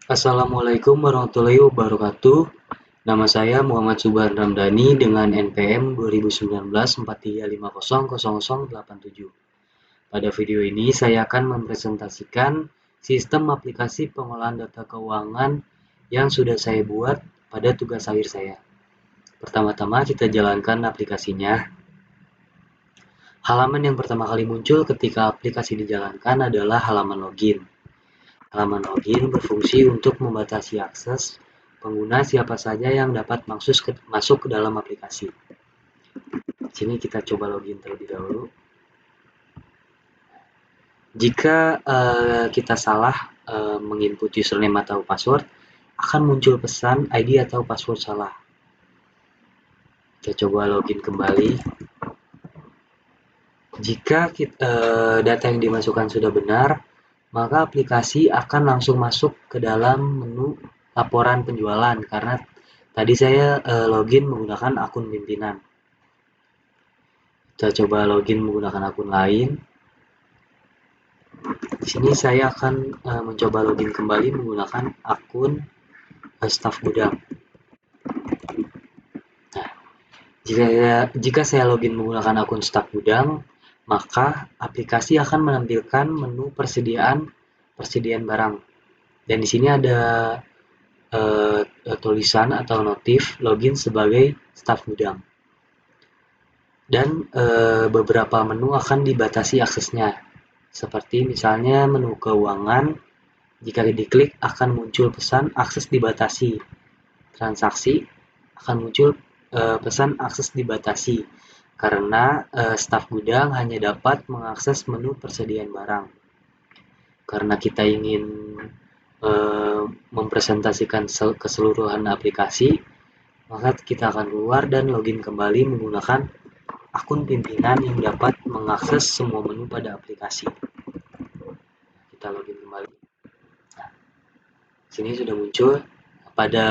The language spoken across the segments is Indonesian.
Assalamualaikum warahmatullahi wabarakatuh. Nama saya Muhammad Subhan Ramdhani dengan NPM 2019 43500087. Pada video ini saya akan mempresentasikan sistem aplikasi pengolahan data keuangan yang sudah saya buat pada tugas akhir saya. Pertama-tama kita jalankan aplikasinya. Halaman yang pertama kali muncul ketika aplikasi dijalankan adalah halaman login. Halaman login berfungsi untuk membatasi akses pengguna siapa saja yang dapat masuk ke dalam aplikasi. Di sini kita coba login terlebih dahulu. Jika kita salah menginput username atau password, akan muncul pesan ID atau password salah. Kita coba login kembali. Jika data yang dimasukkan sudah benar, maka aplikasi akan langsung masuk ke dalam menu laporan penjualan karena tadi saya login menggunakan akun pimpinan. Kita coba login menggunakan akun lain. Di sini saya akan mencoba login kembali menggunakan akun staf gudang. Nah, jika saya login menggunakan akun staf gudang, maka aplikasi akan menampilkan menu persediaan barang. Dan di sini ada tulisan atau notif login sebagai staf gudang. Dan beberapa menu akan dibatasi aksesnya. Seperti misalnya menu keuangan, jika diklik akan muncul pesan akses dibatasi. Transaksi akan muncul pesan akses dibatasi karena staf gudang hanya dapat mengakses menu persediaan barang. Karena kita ingin mempresentasikan keseluruhan aplikasi, maka kita akan keluar dan login kembali menggunakan akun pimpinan yang dapat mengakses semua menu pada aplikasi. Kita login kembali. Nah, sini sudah muncul. Pada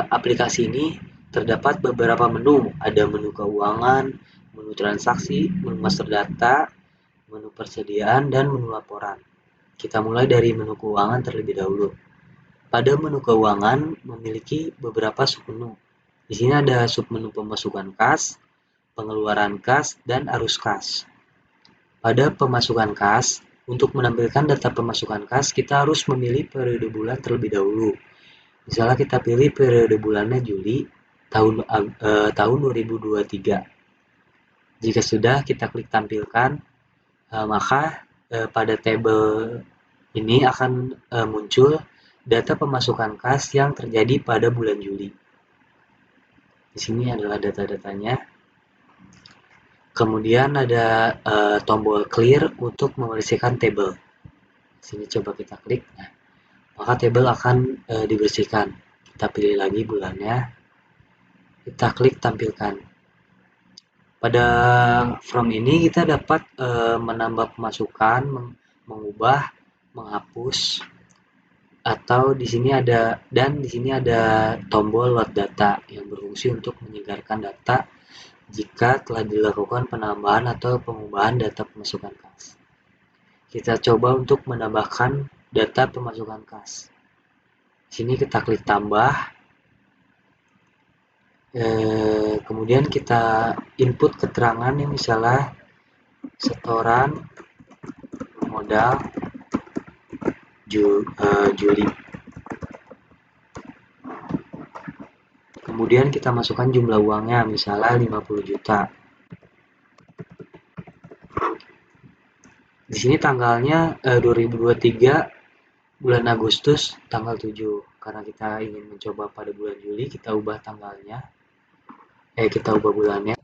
aplikasi ini terdapat beberapa menu. Ada menu keuangan, menu transaksi, menu master data, menu persediaan, dan menu laporan. Kita mulai dari menu keuangan terlebih dahulu. Pada menu keuangan memiliki beberapa submenu. Di sini ada submenu pemasukan kas, pengeluaran kas, dan arus kas. Pada pemasukan kas, untuk menampilkan data pemasukan kas, kita harus memilih periode bulan terlebih dahulu. Misalnya kita pilih periode bulannya Juli tahun 2023. Jika sudah, kita klik tampilkan, maka pada tabel ini akan muncul data pemasukan kas yang terjadi pada bulan Juli. Di sini adalah data-datanya. Kemudian ada tombol clear untuk membersihkan tabel. Di sini coba kita klik. Nah, maka tabel akan dibersihkan. Kita pilih lagi bulannya. Kita klik tampilkan. Pada from ini kita dapat menambah pemasukan, mengubah, menghapus, atau di sini ada tombol load data yang berfungsi untuk menyegarkan data jika telah dilakukan penambahan atau pengubahan data pemasukan kas. Kita coba untuk menambahkan data pemasukan kas. Di sini kita klik tambah. Kemudian kita input keterangan yang misalnya setoran modal Juli. Kemudian kita masukkan jumlah uangnya, misalnya 50 juta. Di sini tanggalnya 2023 bulan Agustus tanggal 7. Karena kita ingin mencoba pada bulan Juli, kita ubah tanggalnya. Kita ubah bulannya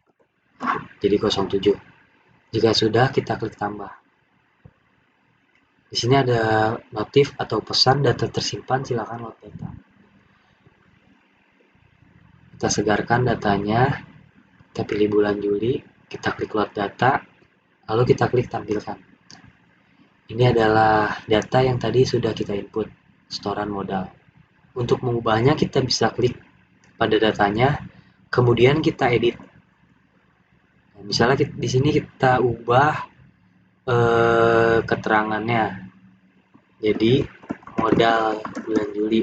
jadi 07. Jika sudah, kita klik tambah. Di sini ada notif atau pesan data tersimpan, silakan load data. Kita segarkan datanya, kita pilih bulan Juli, kita klik load data, lalu kita klik tampilkan. Ini adalah data yang tadi sudah kita input, setoran modal. Untuk mengubahnya kita bisa klik pada datanya, kemudian kita edit. Nah, misalnya di sini kita ubah keterangannya. Jadi modal bulan Juli.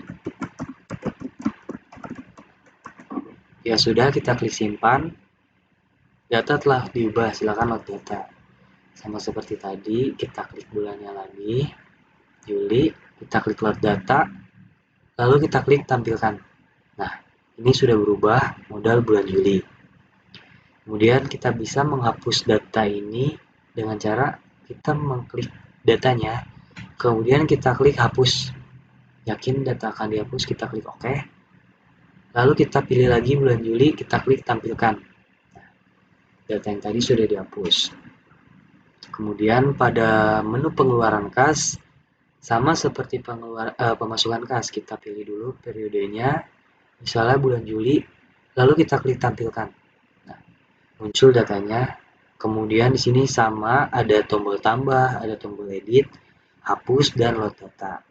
Ya sudah, kita klik simpan. Data telah diubah, silakan load data. Sama seperti tadi, kita klik bulannya lagi, Juli, kita klik load data, lalu kita klik tampilkan. Nah, ini sudah berubah modal bulan Juli. Kemudian kita bisa menghapus data ini dengan cara kita mengklik datanya, kemudian kita klik hapus. Yakin data akan dihapus, kita klik OK. Lalu kita pilih lagi bulan Juli, kita klik tampilkan. Data yang tadi sudah dihapus. Kemudian pada menu pengeluaran kas, sama seperti pemasukan kas, kita pilih dulu periodenya, misalnya bulan Juli, lalu kita klik tampilkan. Nah, muncul datanya. Kemudian di sini sama, ada tombol tambah, ada tombol edit, hapus, dan load data.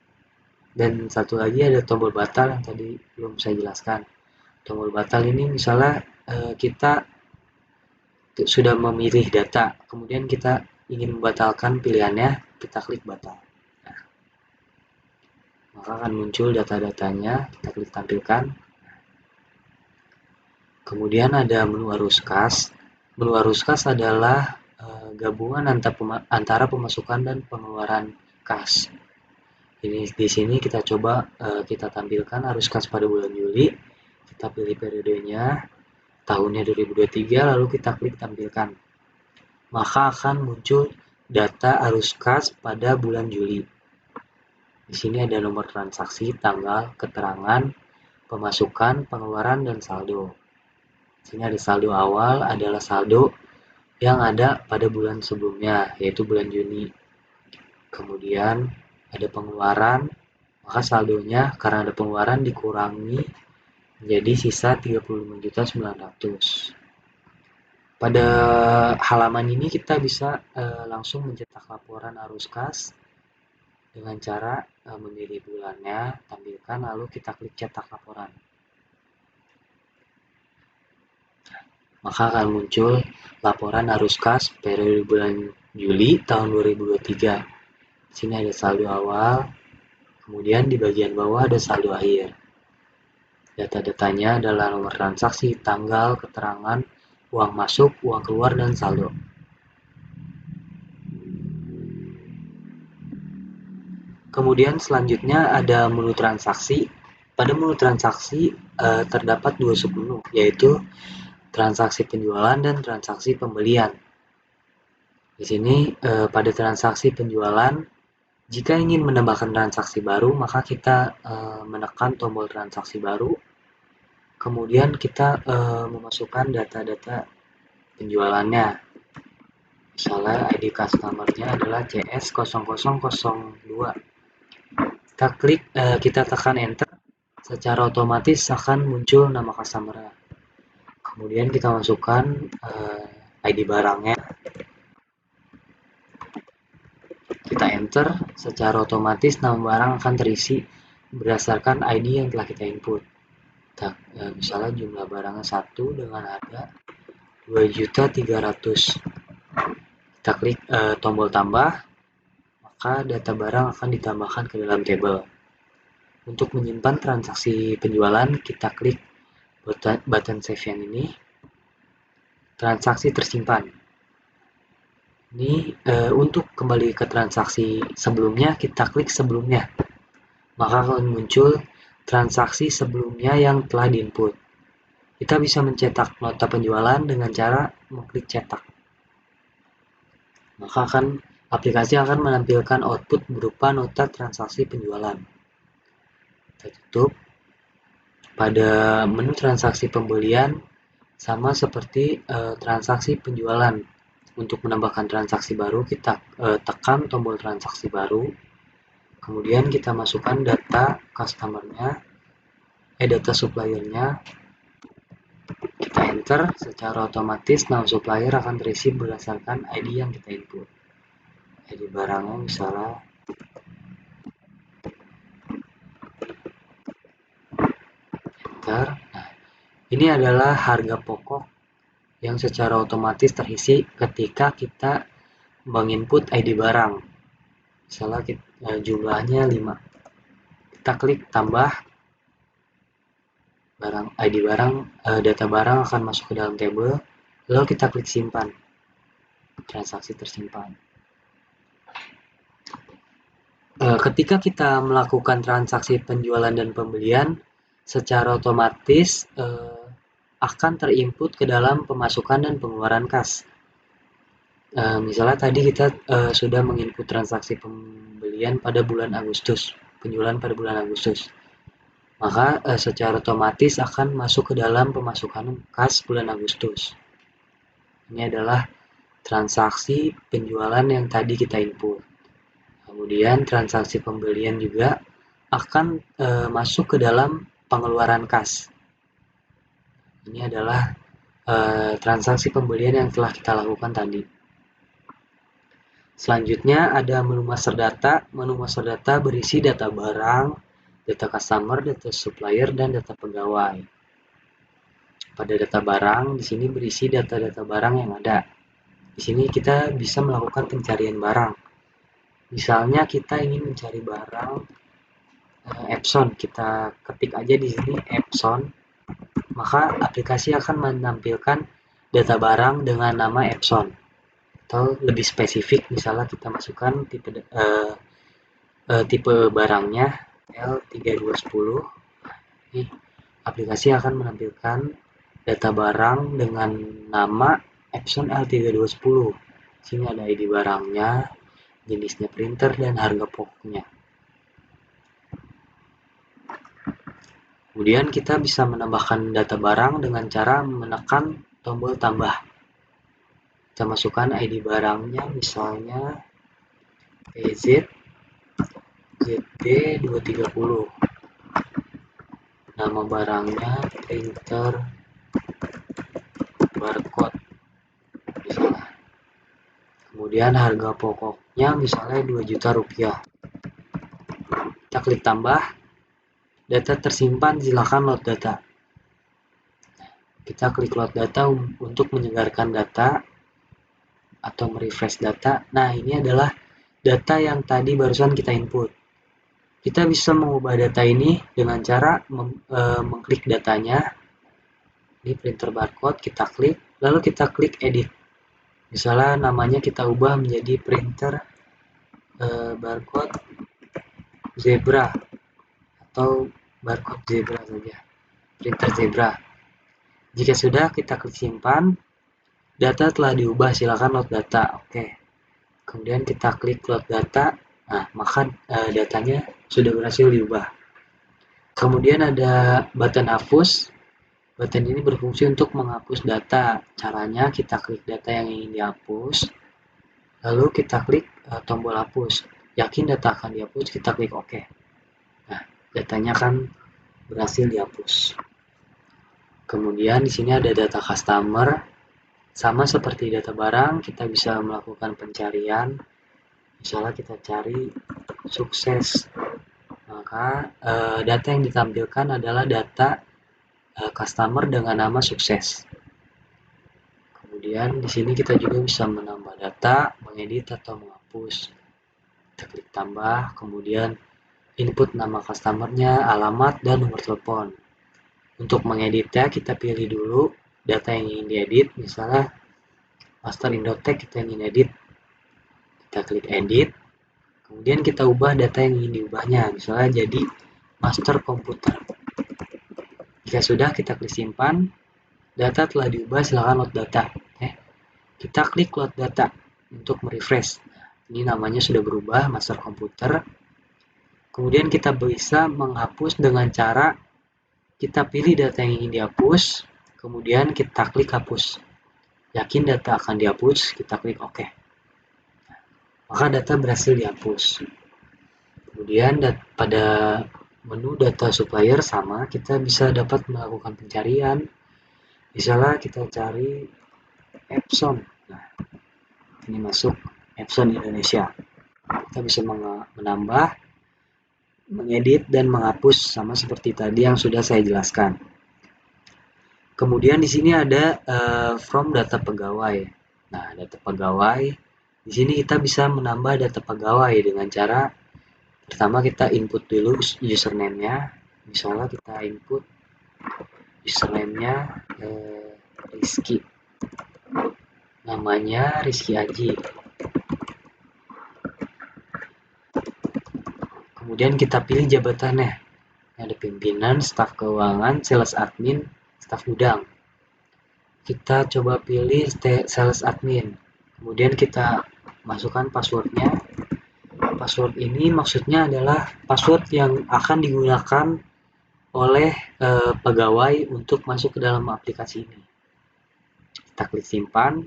Dan satu lagi ada tombol batal yang tadi belum saya jelaskan. Tombol batal ini misalnya kita sudah memilih data, kemudian kita ingin membatalkan pilihannya, kita klik batal. Nah, maka akan muncul data-datanya, kita klik tampilkan. Kemudian ada menu arus kas. Menu arus kas adalah gabungan antara pemasukan dan pengeluaran kas. Ini di sini kita coba kita tampilkan arus kas pada bulan Juli. Kita pilih periodenya, tahunnya 2023, lalu kita klik tampilkan. Maka akan muncul data arus kas pada bulan Juli. Di sini ada nomor transaksi, tanggal, keterangan, pemasukan, pengeluaran, dan saldo. Di sini ada saldo awal, adalah saldo yang ada pada bulan sebelumnya, yaitu bulan Juni. Kemudian ada pengeluaran, maka saldonya karena ada pengeluaran dikurangi menjadi sisa 35.900.000. Pada halaman ini kita bisa langsung mencetak laporan arus kas dengan cara memilih bulannya, tampilkan, lalu kita klik cetak laporan. Maka akan muncul laporan arus kas periode bulan Juli tahun 2023. Di sini ada saldo awal, kemudian di bagian bawah ada saldo akhir. Data-datanya adalah nomor transaksi, tanggal, keterangan, uang masuk, uang keluar, dan saldo. Kemudian selanjutnya ada menu transaksi. Pada menu transaksi terdapat dua submenu, yaitu transaksi penjualan dan transaksi pembelian. Di sini pada transaksi penjualan, jika ingin menambahkan transaksi baru, maka kita menekan tombol transaksi baru. Kemudian kita memasukkan data-data penjualannya. Misalnya ID customer-nya adalah CS0002. Kita tekan enter, secara otomatis akan muncul nama customer-nya. Kemudian kita masukkan ID barangnya, kita enter, secara otomatis nama barang akan terisi berdasarkan ID yang telah kita input. Misalnya jumlah barangnya 1 dengan harga 2.300.000. Kita klik tombol tambah, maka data barang akan ditambahkan ke dalam tabel. Untuk menyimpan transaksi penjualan, kita klik button save yang ini, transaksi tersimpan. Ini untuk kembali ke transaksi sebelumnya, kita klik sebelumnya, maka akan muncul transaksi sebelumnya yang telah diinput. Kita bisa mencetak nota penjualan dengan cara mengklik cetak. Maka aplikasi akan menampilkan output berupa nota transaksi penjualan. Kita tutup. Pada menu transaksi pembelian, sama seperti transaksi penjualan. Untuk menambahkan transaksi baru, kita tekan tombol transaksi baru, kemudian kita masukkan data customer-nya, data supplier-nya, kita enter, secara otomatis nama supplier akan terisi berdasarkan ID yang kita input. ID barangnya misalnya enter. Nah, ini adalah harga pokok yang secara otomatis terisi ketika kita menginput ID barang. Misalnya jumlahnya 5. kita klik tambah barang, ID barang, data barang akan masuk ke dalam tabel, lalu kita klik simpan, transaksi tersimpan. Ketika kita melakukan transaksi penjualan dan pembelian, secara otomatis akan terinput ke dalam pemasukan dan pengeluaran kas. Misalnya tadi kita sudah menginput transaksi pembelian pada bulan Agustus, penjualan pada bulan Agustus, maka secara otomatis akan masuk ke dalam pemasukan kas bulan Agustus. Ini adalah transaksi penjualan yang tadi kita input. Kemudian transaksi pembelian juga akan masuk ke dalam pengeluaran kas. Ini adalah transaksi pembelian yang telah kita lakukan tadi. Selanjutnya ada menu master data. Menu master data berisi data barang, data customer, data supplier, dan data pegawai. Pada data barang, di sini berisi data-data barang yang ada. Di sini kita bisa melakukan pencarian barang. Misalnya kita ingin mencari barang Epson, kita ketik aja di sini Epson, maka aplikasi akan menampilkan data barang dengan nama Epson. Atau lebih spesifik, misalnya kita masukkan tipe barangnya L3210. Ini aplikasi akan menampilkan data barang dengan nama Epson L3210. Sini ada ID barangnya, jenisnya printer, dan harga pokoknya. Kemudian kita bisa menambahkan data barang dengan cara menekan tombol tambah. Kita masukkan ID barangnya, misalnya PZ ZD230. Nama barangnya printer barcode, misalnya. Kemudian harga pokoknya misalnya 2 juta rupiah. Kita klik tambah, data tersimpan, silakan load data. Kita klik load data untuk menyegarkan data atau merefresh data. Nah, ini adalah data yang tadi barusan kita input. Kita bisa mengubah data ini dengan cara mengklik datanya. Ini printer barcode, kita klik, lalu kita klik edit. Misalnya namanya kita ubah menjadi printer barcode zebra atau barcode zebra saja, printer zebra. Jika sudah, kita klik simpan. Data telah diubah, silakan load data. Oke. Kemudian kita klik load data. Nah, maka datanya sudah berhasil diubah. Kemudian ada button hapus. Button ini berfungsi untuk menghapus data. Caranya kita klik data yang ingin dihapus, lalu kita klik tombol hapus. Yakin data akan dihapus, kita klik OK. Nah, datanya akan berhasil dihapus. Kemudian di sini ada data customer. Sama seperti data barang, kita bisa melakukan pencarian. Misalnya kita cari sukses, maka data yang ditampilkan adalah data customer dengan nama sukses. Kemudian di sini kita juga bisa menambah data, mengedit atau menghapus. Kita klik tambah, kemudian input nama customernya, alamat, dan nomor telepon. Untuk mengeditnya, kita pilih dulu data yang ingin diedit, misalnya master Indotech kita ingin edit, kita klik edit, kemudian kita ubah data yang ingin diubahnya, misalnya jadi master komputer. Jika sudah, kita klik simpan, data telah diubah, silakan load data. Kita klik load data untuk merefresh. Ini namanya sudah berubah, master komputer. Kemudian kita bisa menghapus dengan cara kita pilih data yang ingin dihapus, kemudian kita klik hapus. Yakin data akan dihapus, kita klik OK. Maka data berhasil dihapus. Kemudian pada menu data supplier sama, kita bisa dapat melakukan pencarian. Misalnya kita cari Epson. Nah, ini masuk Epson Indonesia. Kita bisa menambah, mengedit, dan menghapus sama seperti tadi yang sudah saya jelaskan. Kemudian di sini ada from data pegawai. Nah, data pegawai, di sini kita bisa menambah data pegawai dengan cara Pertama kita input dulu username-nya. Misalnya kita input username-nya Rizky. Namanya Rizky Aji. Kemudian kita pilih jabatannya. Ada pimpinan, staf keuangan, sales admin, staf gudang. Kita coba pilih sales admin. Kemudian kita masukkan passwordnya. Password ini maksudnya adalah password yang akan digunakan oleh pegawai untuk masuk ke dalam aplikasi ini. Kita klik simpan.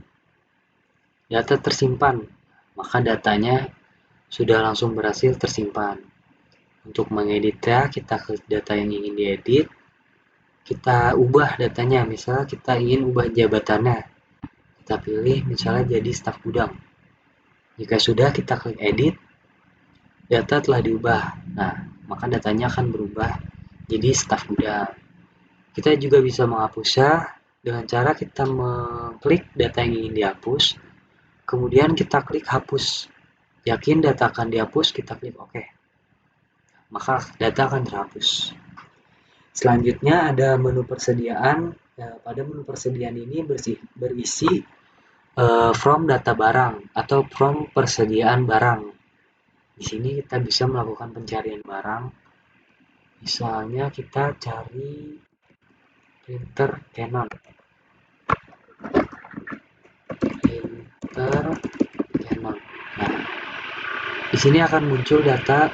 Data tersimpan, maka datanya sudah langsung berhasil tersimpan. Untuk mengeditnya, kita klik data yang ingin diedit. Kita ubah datanya, misalnya kita ingin ubah jabatannya. Kita pilih misalnya jadi staf gudang. Jika sudah, kita klik edit. Data telah diubah. Nah, maka datanya akan berubah jadi staf gudang. Kita juga bisa menghapusnya dengan cara kita mengklik data yang ingin dihapus. Kemudian kita klik hapus. Yakin data akan dihapus, kita klik OK. Maka data akan terhapus. Selanjutnya ada menu persediaan. Pada menu persediaan ini berisi from data barang atau from persediaan barang. Di sini kita bisa melakukan pencarian barang. Misalnya kita cari printer Canon. Nah, di sini akan muncul data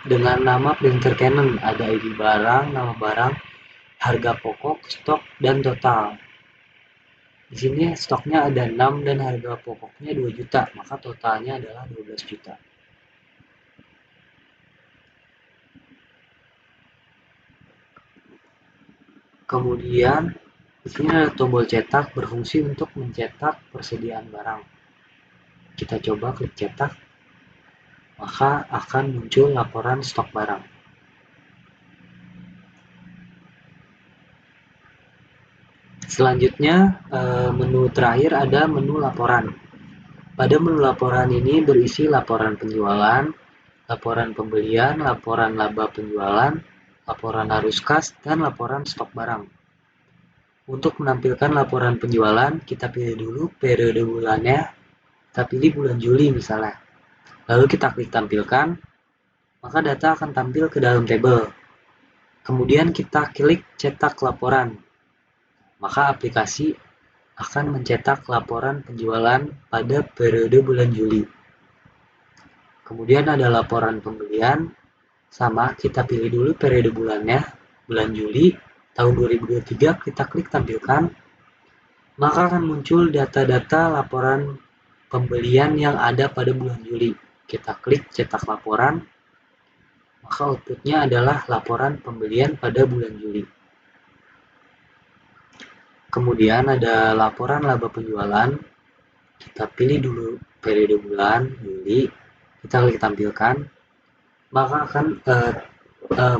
dengan nama printer Canon. Ada ID barang, nama barang, harga pokok, stok, dan total. Di sini stoknya ada 6 dan harga pokoknya 2 juta, maka totalnya adalah 12 juta. Kemudian di sini ada tombol cetak berfungsi untuk mencetak persediaan barang. Kita coba klik cetak, maka akan muncul laporan stok barang. Selanjutnya menu terakhir ada menu laporan. Pada menu laporan ini berisi laporan penjualan, laporan pembelian, laporan laba penjualan, laporan arus kas, dan laporan stok barang. Untuk menampilkan laporan penjualan, kita pilih dulu periode bulannya. Kita pilih bulan Juli misalnya. Lalu kita klik tampilkan, maka data akan tampil ke dalam tabel. Kemudian kita klik cetak laporan. Maka aplikasi akan mencetak laporan penjualan pada periode bulan Juli. Kemudian ada laporan pembelian, sama kita pilih dulu periode bulannya, bulan Juli tahun 2023, kita klik tampilkan, maka akan muncul data-data laporan pembelian yang ada pada bulan Juli. Kita klik cetak laporan, maka outputnya adalah laporan pembelian pada bulan Juli. Kemudian ada laporan laba penjualan, kita pilih dulu periode bulan Juli, kita klik tampilkan, maka akan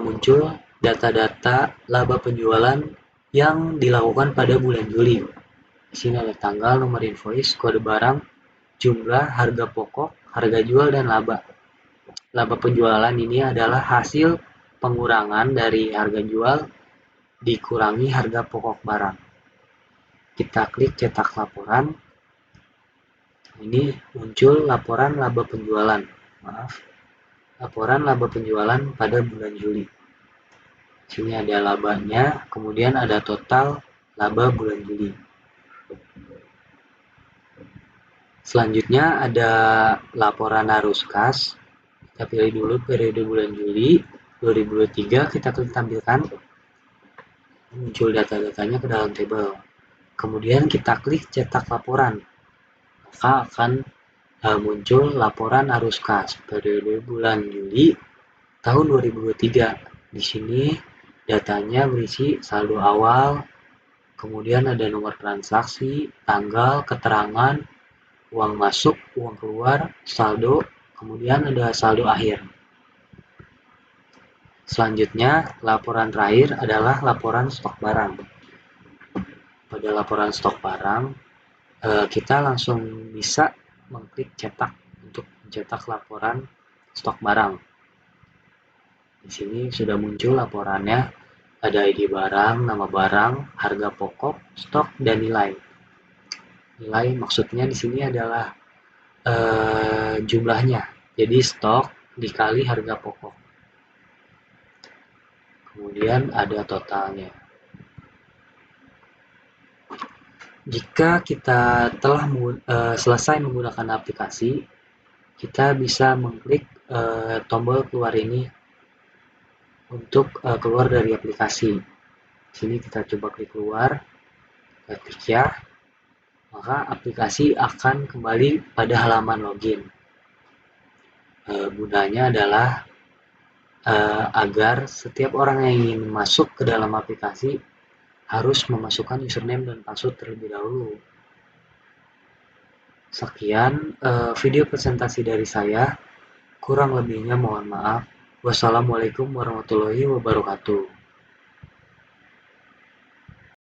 muncul data-data laba penjualan yang dilakukan pada bulan Juli. Di sini ada tanggal, nomor invoice, kode barang, jumlah, harga pokok, harga jual, dan laba. Laba penjualan ini adalah hasil pengurangan dari harga jual dikurangi harga pokok barang. Kita klik cetak laporan. Ini muncul laporan laba penjualan. Laporan laba penjualan pada bulan Juli. Sini ada labanya, kemudian ada total laba bulan Juli. Selanjutnya ada laporan arus kas. Kita pilih dulu periode bulan Juli 2023, kita klik tampilkan. Muncul data-datanya ke dalam tabel. Kemudian kita klik cetak laporan. Maka akan muncul laporan arus kas periode bulan Juli tahun 2023. Di sini datanya berisi saldo awal, kemudian ada nomor transaksi, tanggal, keterangan, uang masuk, uang keluar, saldo, kemudian ada saldo akhir. Selanjutnya, laporan terakhir adalah laporan stok barang. Pada laporan stok barang, kita langsung bisa mengklik cetak untuk mencetak laporan stok barang. Di sini sudah muncul laporannya, ada ID barang, nama barang, harga pokok, stok, dan nilai. Nilai maksudnya di sini adalah jumlahnya. Jadi stok dikali harga pokok. Kemudian ada totalnya. Jika kita telah selesai menggunakan aplikasi, kita bisa mengklik tombol keluar ini untuk keluar dari aplikasi. Di sini kita coba klik keluar, klik ya, maka aplikasi akan kembali pada halaman login. Gunanya adalah agar setiap orang yang ingin masuk ke dalam aplikasi harus memasukkan username dan password terlebih dahulu. Sekian video presentasi dari saya, kurang lebihnya mohon maaf. Wassalamualaikum warahmatullahi wabarakatuh.